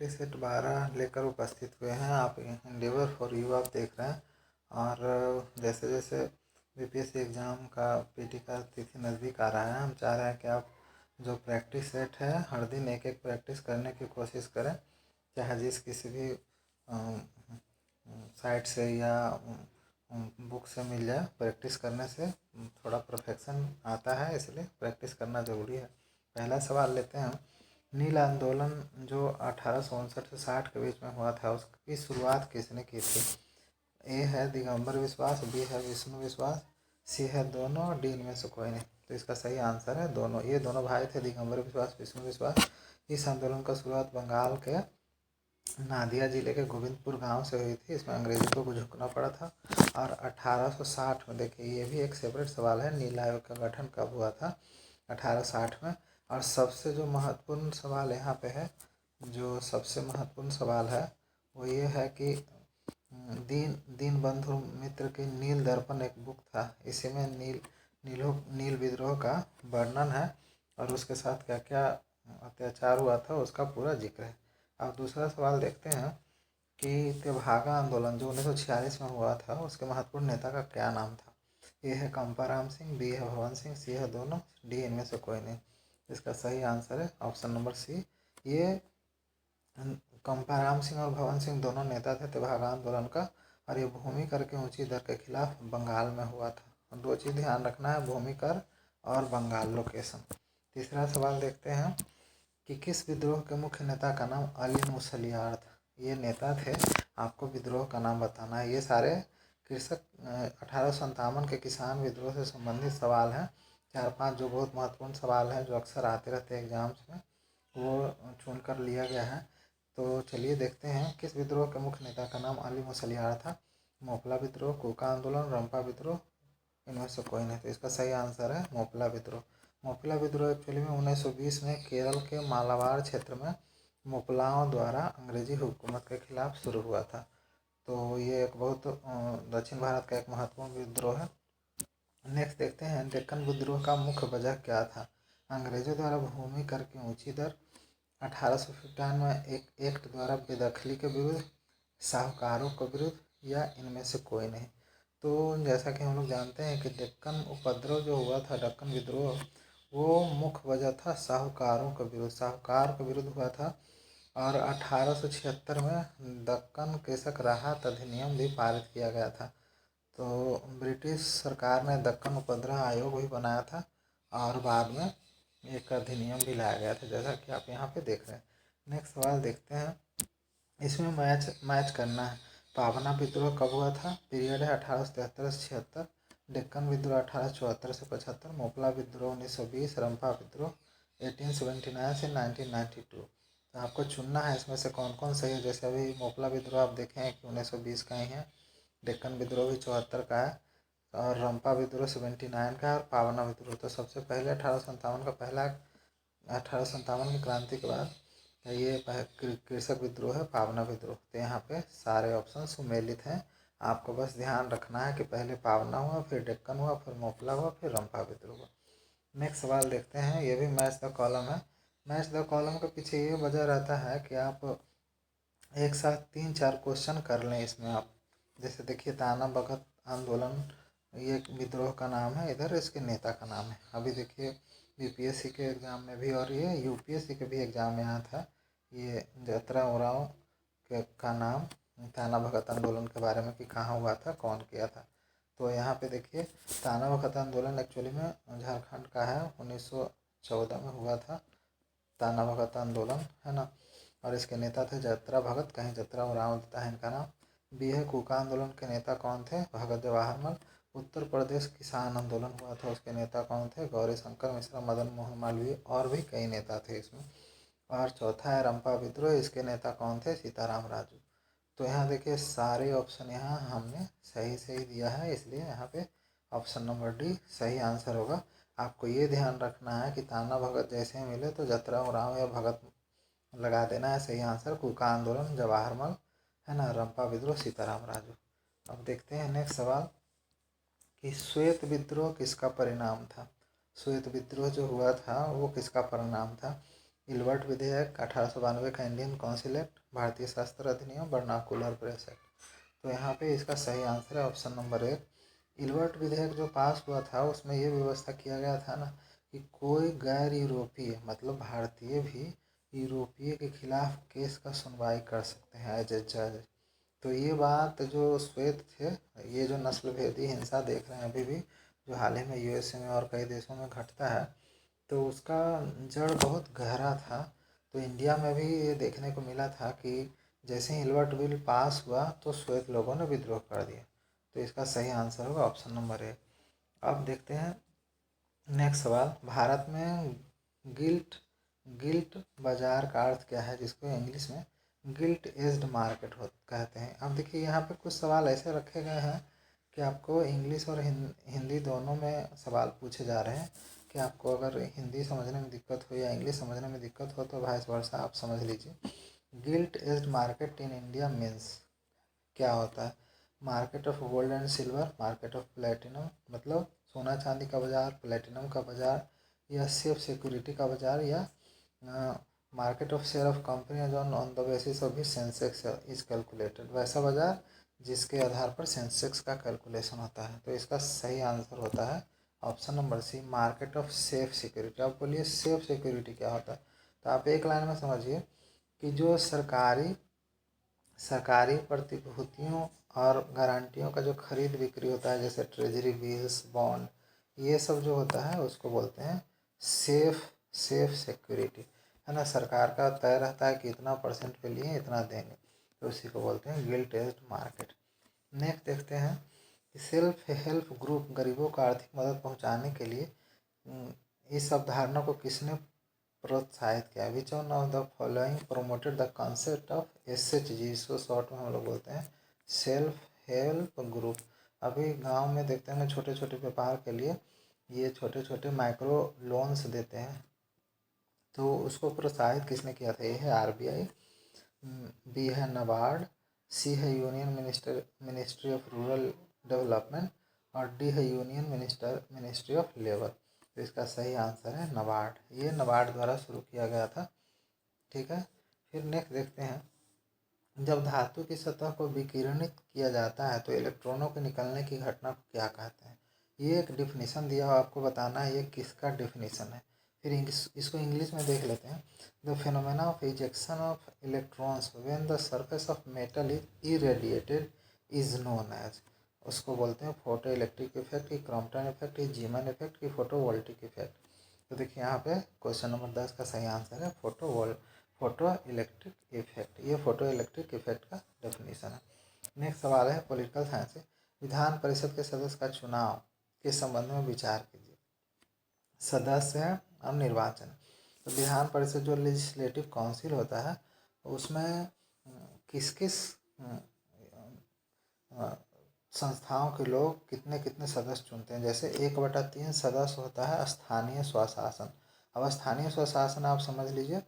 Practice set 12 लेकर उपस्थित हुए हैं। आप एंडेवर फॉर यू आप देख रहे हैं। और जैसे जैसे बीपीएससी एग्ज़ाम का पीटी का तिथि नज़दीक आ रहा है, हम चाह रहे हैं कि आप जो प्रैक्टिस सेट है हर दिन एक एक प्रैक्टिस करने की कोशिश करें, चाहे जिस किसी भी साइट से या बुक से मिल जाए। प्रैक्टिस करने से थोड़ा परफेक्शन आता है, इसलिए प्रैक्टिस करना ज़रूरी है। पहला सवाल लेते हैं। नील आंदोलन जो 1859 से 60 के बीच में हुआ था, उसकी शुरुआत किसने की थी? ए है दिगंबर विश्वास, बी है विष्णु विश्वास, सी है दोनों, डी इनमें से कोई नहीं। तो इसका सही आंसर है दोनों। ये दोनों भाई थे, दिगंबर विश्वास विष्णु विश्वास। इस आंदोलन का शुरुआत बंगाल के नादिया जिले के गोविंदपुर गांव से हुई थी। इसमें अंग्रेजों को झुकना पड़ा था। और 1860 में, देखिए ये भी एक सेपरेट सवाल है, नील आयोग का गठन कब हुआ था? 1860 में। और सबसे जो महत्वपूर्ण सवाल यहाँ पे है, जो सबसे महत्वपूर्ण सवाल है वो ये है कि दीनबंधु मित्र की नील दर्पण एक बुक था, इसी में नील विद्रोह का वर्णन है और उसके साथ क्या क्या अत्याचार हुआ था उसका पूरा जिक्र है। अब दूसरा सवाल देखते हैं कि तेभागा आंदोलन जो 1946 में हुआ था, उसके महत्वपूर्ण नेता का क्या नाम था? ए है कंपाराम सिंह, बी है भवन सिंह, सी है दोनों, डी इनमें से कोई नहीं। इसका सही आंसर है ऑप्शन नंबर सी। ये कंपाराम सिंह और भवन सिंह दोनों नेता थे तेभागा आंदोलन का। और ये भूमि कर के ऊंची दर के खिलाफ बंगाल में हुआ था। दो चीज़ ध्यान रखना है, भूमि कर और बंगाल लोकेशन। तीसरा सवाल देखते हैं कि किस विद्रोह के मुख्य नेता का नाम अली मुसलियार था? ये नेता थे, आपको विद्रोह का नाम बताना है। ये सारे कृषक 1857 के किसान विद्रोह से संबंधित सवाल हैं। 4-5 जो बहुत महत्वपूर्ण सवाल हैं जो अक्सर आते रहते हैं एग्जाम्स में, वो चुन कर लिया गया है। तो चलिए देखते हैं किस विद्रोह के मुख्य नेता का नाम अली मुसलियार था। मोपला विद्रोह, कुका आंदोलन, रंपा विद्रोह, इनमें से कोई नहीं। तो इसका सही आंसर है मोपला विद्रोह। मोपला विद्रोह एक्चुअली में 1920 में केरल के मालाबार क्षेत्र में मोपलाओं द्वारा अंग्रेजी हुकूमत के खिलाफ शुरू हुआ था। तो ये एक बहुत दक्षिण भारत का एक महत्वपूर्ण विद्रोह है। नेक्स्ट देखते हैं डेक्कन विद्रोह का मुख्य वजह क्या था? अंग्रेजों द्वारा भूमि कर की ऊंची दर, 1855 में एक एक्ट द्वारा बेदखली के विरुद्ध, साहूकारों के विरुद्ध, या इनमें से कोई नहीं। तो जैसा कि हम लोग जानते हैं कि डेक्कन उपद्रव जो हुआ था, डेक्कन विद्रोह, वो मुख्य वजह था साहूकारों के विरुद्ध, साहूकार के विरुद्ध हुआ था। और 1876 में दक्कन कृषक राहत अधिनियम भी पारित किया गया था। तो ब्रिटिश सरकार ने दक्कन उपद्रव आयोग भी बनाया था और बाद में एक अधिनियम भी लाया गया था, जैसा कि आप यहाँ पे देख रहे हैं। नेक्स्ट सवाल देखते हैं। इसमें मैच करना है। पावना विद्रोह कब हुआ था? पीरियड है 1873 से 76। डेक्कन विद्रोह 1874 से 75। मोपला विद्रोह 1920। रंपा विद्रोह 1879 से 1992। तो आपको चुनना है इसमें से कौन कौन सही है। जैसे अभी मोपला विद्रोह आप देखें कि 1920 का ही है, डेक्कन विद्रोह भी 74 का है, और रंपा विद्रोह 79 का है, और पावना विद्रोह तो सबसे पहले 1857 का पहला, 1857 की क्रांति के बाद ये कृषक विद्रोह है, पावना विद्रोह। तो यहाँ पे सारे ऑप्शन सुमेलित हैं। आपको बस ध्यान रखना है कि पहले पावना हुआ, फिर डेक्कन हुआ, फिर मोपला हुआ, फिर रंपा विद्रोह हुआ। नेक्स्ट सवाल देखते हैं। ये भी मैच द कॉलम है। मैच द कॉलम के पीछे ये वजह रहता है कि आप एक साथ 3-4 क्वेश्चन कर लें इसमें। आप जैसे देखिए ताना भगत आंदोलन, ये विद्रोह का नाम है, इधर इसके नेता का नाम है। अभी देखिए बीपीएससी के एग्ज़ाम में भी और ये यूपीएससी के भी एग्ज़ाम में आया था, ये जतरा उरांव का नाम ताना भगत आंदोलन के बारे में कि कहाँ हुआ था, कौन किया था। तो यहाँ पे देखिए ताना भगत आंदोलन एक्चुअली में झारखंड का है, 1914 में हुआ था ताना भगत आंदोलन, है ना। और इसके नेता थे जतरा भगत, कहीं जतरा उरांव देता है इनका नाम। बी है कुका आंदोलन के नेता कौन थे? भगत जवाहर लाल। उत्तर प्रदेश किसान आंदोलन हुआ था, उसके नेता कौन थे? गौरी शंकर मिश्रा, मदन मोहन मालवीय, और भी कई नेता थे इसमें। और चौथा है रंपा विद्रोह, इसके नेता कौन थे? सीताराम राजू। तो यहाँ देखिए सारे ऑप्शन यहाँ हमने सही सही दिया है, इसलिए यहाँ पे ऑप्शन नंबर डी सही आंसर होगा। आपको ये ध्यान रखना है कि ताना भगत जैसे मिले तो जतरा उरांव या भगत लगा देना है सही आंसर। कुका आंदोलन जवाहरलाल, है ना। रंपा विद्रोह सीताराम राजू। अब देखते हैं नेक्स्ट सवाल कि श्वेत विद्रोह किसका परिणाम था? श्वेत विद्रोह जो हुआ था वो किसका परिणाम था? इलवर्ट विधेयक, 1892 का इंडियन काउंसिल एक्ट, भारतीय शास्त्र अधिनियम, वर्नाकुलर प्रेस एक्ट। तो यहाँ पे इसका सही आंसर है ऑप्शन नंबर 1। इलवर्ट विधेयक जो पास हुआ था उसमें ये व्यवस्था किया गया था ना कि कोई गैर यूरोपीय मतलब भारतीय भी यूरोपीय के खिलाफ केस का सुनवाई कर सकते हैं एज ए जज। तो ये बात जो श्वेत थे, ये जो नस्ल भेदी हिंसा देख रहे हैं अभी भी, जो हाल ही में यूएसए में और कई देशों में घटता है, तो उसका जड़ बहुत गहरा था। तो इंडिया में भी ये देखने को मिला था कि जैसे ही हिलवर्ट बिल पास हुआ तो श्वेत लोगों ने विद्रोह कर दिया। तो इसका सही आंसर होगा ऑप्शन नंबर 1। अब देखते हैं नेक्स्ट सवाल। भारत में गिल्ट गिल्ट बाजार का अर्थ क्या है, जिसको इंग्लिश में गिल्ट एज्ड मार्केट हो कहते हैं। अब देखिए यहाँ पे कुछ सवाल ऐसे रखे गए हैं कि आपको इंग्लिश और हिंदी दोनों में सवाल पूछे जा रहे हैं कि आपको अगर हिंदी समझने में दिक्कत हो या इंग्लिश समझने में दिक्कत हो तो वाइस वर्सा आप समझ लीजिए। Guilt aged market in India means क्या होता है? Market of gold and silver, market of platinum मतलब सोना चांदी का बाजार, प्लेटिनम का बाजार, या सेफ सिक्योरिटी का बाजार, या market of share of company on the basis of Sensex is calculated, वैसा बाजार जिसके आधार पर सेंसेक्स का कैलकुलेशन होता है। तो इसका सही आंसर होता है option number C, market of safe security. आप बोलिए सेफ सिक्योरिटी क्या होता है? तो आप एक लाइन में समझिए कि जो सरकारी प्रतिभूतियों और गारंटियों का जो खरीद बिक्री होता है, जैसे ट्रेजरी बिल्स, बॉन्ड, ये सब जो होता है उसको बोलते हैं सेफ सिक्योरिटी, है ना। सरकार का तय रहता है कि इतना परसेंट पे लिए इतना देंगे, तो उसी को बोलते हैं गिल्ट एज्ड मार्केट। नेक्स्ट देखते हैं कि सेल्फ हेल्प ग्रुप गरीबों को आर्थिक मदद पहुंचाने के लिए इस अवधारणा को किसने प्रोत्साहित किया? Which one of the following promoted the concept of SHG, इसको शॉर्ट में हम लोग बोलते हैं सेल्फ हेल्प ग्रुप। अभी गांव में देखते हैं छोटे छोटे व्यापार के लिए ये छोटे छोटे माइक्रो लोन्स देते हैं, तो उसको प्रोत्साहित किसने किया था? ये है RBI, बी है नाबार्ड, सी है union ministry of rural development, और डी है यूनियन मिनिस्ट्री ऑफ लेबर। तो इसका सही आंसर है नाबार्ड। ये नाबार्ड द्वारा शुरू किया गया था, ठीक है। फिर नेक्स्ट देखते हैं, जब धातु की सतह को विकिरणित किया जाता है तो इलेक्ट्रॉनों के निकलने की घटना को क्या कहते हैं? ये एक डिफिनीसन दिया हुआ, आपको बताना है ये किसका डिफिनीसन है। फिर इसको इंग्लिश में देख लेते हैं। The phenomena of ejection of electrons when the surface of metal is irradiated is known as, उसको बोलते हैं फोटो इलेक्ट्रिक इफेक्ट की, क्रॉम्पटन इफेक्ट की, जीमन इफेक्ट की, फोटोवोल्टिक इफेक्ट। तो देखिए यहाँ पे क्वेश्चन नंबर 10 का सही आंसर है फोटो इलेक्ट्रिक इफेक्ट। ये फोटो इलेक्ट्रिक इफेक्ट का डेफिनेशन है। नेक्स्ट सवाल है पॉलिटिकल साइंस से, विधान परिषद के सदस्य का चुनाव के संबंध में विचार कीजिए। सदस्य है और निर्वाचन। तो विधान परिषद जो लेजिस्लेटिव काउंसिल होता है उसमें किस किस संस्थाओं के लोग कितने कितने सदस्य चुनते हैं। जैसे 1/3 सदस्य होता है स्थानीय स्वशासन। अब स्थानीय स्वशासन आप समझ लीजिए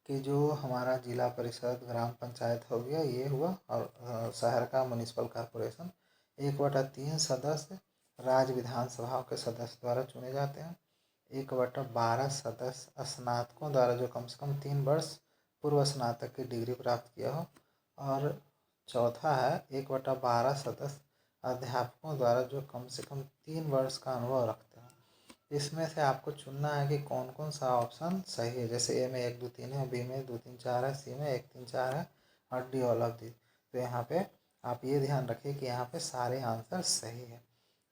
कि जो हमारा जिला परिषद, ग्राम पंचायत हो गया, ये हुआ, और शहर का म्यूनिसिपल कॉरपोरेशन। 1/3 सदस्य राज्य विधानसभाओं के सदस्य द्वारा चुने जाते हैं। 1/12 सदस्य स्नातकों द्वारा जो कम से कम 3 वर्ष पूर्व स्नातक की डिग्री प्राप्त किया हो। और चौथा है 1/12 सदस्य अध्यापकों द्वारा जो कम से कम 3 वर्ष का अनुभव रखते हैं। इसमें से आपको चुनना है कि कौन कौन सा ऑप्शन सही है। जैसे ए में 1 2 3 है, बी में 2 3 4 है, सी में 1 3 4 है, और डी ऑल ऑफ दी। तो यहाँ पे आप ये ध्यान रखिए कि यहाँ पे सारे आंसर सही है।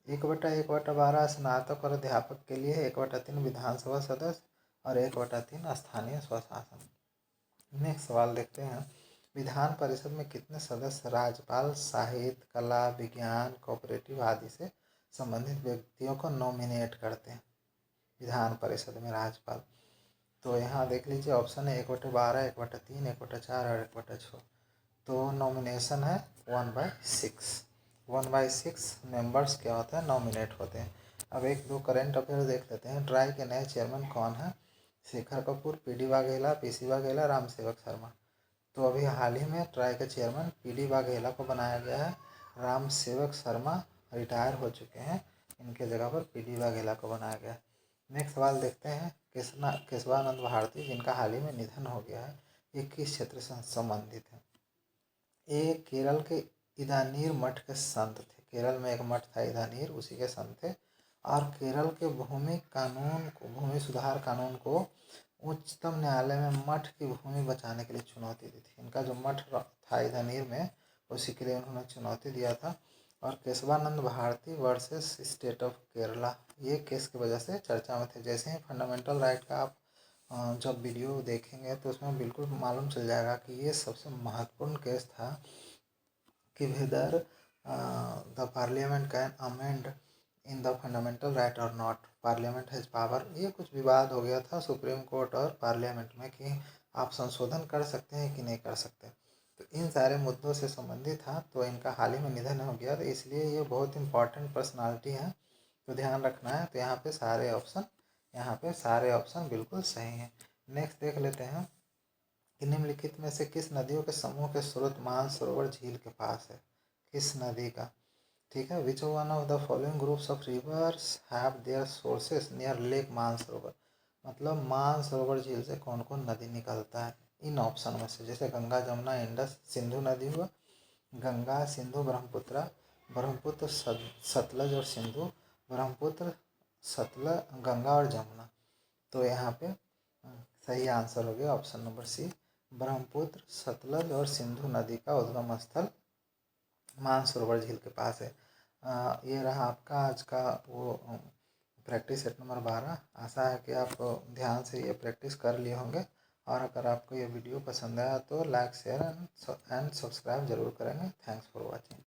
1/12 स्नातक और अध्यापक के लिए, 1/3 विधानसभा सदस्य, और 1/3 स्थानीय स्वशासन। नेक्स्ट सवाल देखते हैं, विधान परिषद में कितने सदस्य राज्यपाल साहित्य, कला, विज्ञान, कोऑपरेटिव आदि से संबंधित व्यक्तियों को नॉमिनेट करते हैं विधान परिषद में राज्यपाल? तो यहाँ देख लीजिए ऑप्शन है 1/12, 1/3, 1/4 और 1/6। तो नॉमिनेशन है 1/6। 1/6 मेंबर्स क्या होता है, नॉमिनेट होते हैं। अब 1-2 करेंट अफेयर देख लेते हैं। ट्राई के नए चेयरमैन कौन है? शेखर कपूर, PD वाघेला, PC वाघेला, राम सेवक शर्मा। तो अभी हाल ही में ट्राई के चेयरमैन PD वाघेला को बनाया गया है। राम सेवक शर्मा रिटायर हो चुके हैं, इनके जगह पर PD वाघेला को बनाया गया है। नेक्स्ट सवाल देखते हैं, केशवानंद भारती जिनका हाल ही में निधन हो गया है, ये किस क्षेत्र से संबंधित है? ये केरल के इदानीर मठ के संत थे। केरल में एक मठ था इदानीर, उसी के संत थे। और केरल के भूमि सुधार कानून को उच्चतम न्यायालय में मठ की भूमि बचाने के लिए चुनौती दी थी। इनका जो मठ था इदानीर में, उसी के लिए उन्होंने चुनौती दिया था। और Kesavananda Bharati versus state of Kerala, ये केस की वजह से चर्चा में थे। जैसे ही फंडामेंटल राइट का आप जब वीडियो देखेंगे तो उसमें बिल्कुल मालूम चल जाएगा कि ये सबसे महत्वपूर्ण केस था कि whether the parliament can amend in the fundamental right और नॉट, पार्लियामेंट हैज़ पावर। ये कुछ विवाद हो गया था सुप्रीम कोर्ट और पार्लियामेंट में कि आप संशोधन कर सकते हैं कि नहीं कर सकते। तो इन सारे मुद्दों से संबंधित था। तो इनका हाल ही में निधन हो गया, तो इसलिए ये बहुत इंपॉर्टेंट पर्सनालिटी है, तो ध्यान रखना है। तो यहाँ पे सारे ऑप्शन बिल्कुल सही हैं। नेक्स्ट देख लेते हैं कि निम्नलिखित में से किस नदियों के समूह के स्रोत मानसरोवर झील के पास है? किस नदी का? ठीक है, which one of the following groups of reverse have their sources near lake Mansarovar, मतलब मानसरोवर झील से कौन कौन नदी निकलता है इन ऑप्शन में से? जैसे गंगा, जमुना, इंडस, सिंधु नदी हुआ, गंगा, सिंधु, ब्रह्मपुत्र, ब्रह्मपुत्र, सतलज और सिंधु, ब्रह्मपुत्र, सतलज, गंगा और जमुना। तो यहाँ पे सही आंसर हो गया option number C, Brahmaputra, Sutlej और सिंधु नदी का उद्गम स्थल मानसरोवर झील के पास है। ये रहा आपका आज का वो प्रैक्टिस सेट नंबर 12। आशा है कि आप ध्यान से ये प्रैक्टिस कर लिए होंगे। और अगर आपको ये वीडियो पसंद आया तो लाइक, शेयर एंड सब्सक्राइब जरूर करेंगे। Thanks for watching.